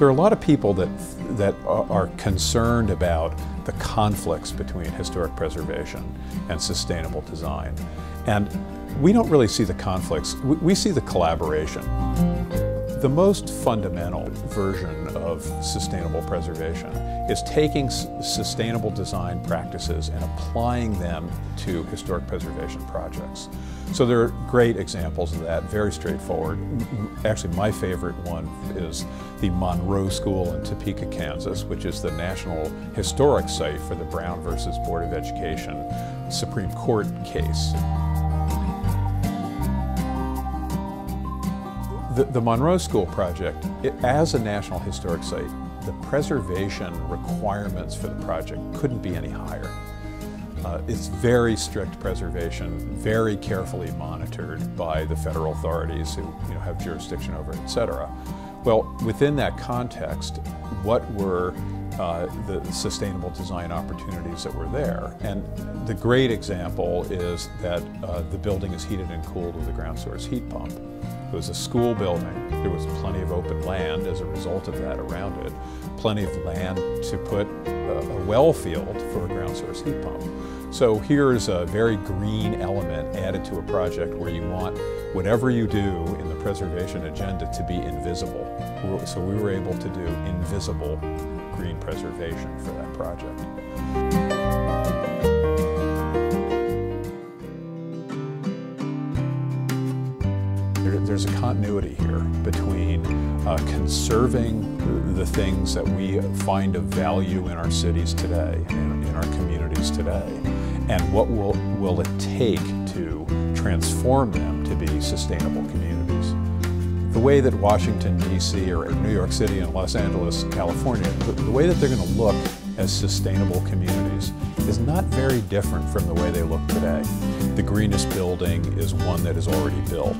There are a lot of people that are concerned about the conflicts between historic preservation and sustainable design. And we don't really see the conflicts, we see the collaboration. The most fundamental version of sustainable preservation is taking sustainable design practices and applying them to historic preservation projects. So there are great examples of that, very straightforward. Actually, my favorite one is the Monroe School in Topeka, Kansas, which is the National Historic Site for the Brown versus Board of Education Supreme Court case. The Monroe School project, as a National Historic Site, the preservation requirements for the project couldn't be any higher. It's very strict preservation, very carefully monitored by the federal authorities who have jurisdiction over it, et cetera. Well, within that context, what were the sustainable design opportunities that were there? And the great example is that the building is heated and cooled with a ground source heat pump. It was a school building. There was plenty of open land as a result of that around it, plenty of land to put a well field for a ground source heat pump. So here's a very green element added to a project where you want whatever you do in the preservation agenda to be invisible. So we were able to do invisible green preservation for that project. There's a continuity here between conserving the things that we find of value in our cities today, in our communities today, and what will it take to transform them to be sustainable communities. The way that Washington, D.C. or New York City and Los Angeles, California, the way that they're going to look as sustainable communities is not very different from the way they look today. The Greenest Building is one that is already built.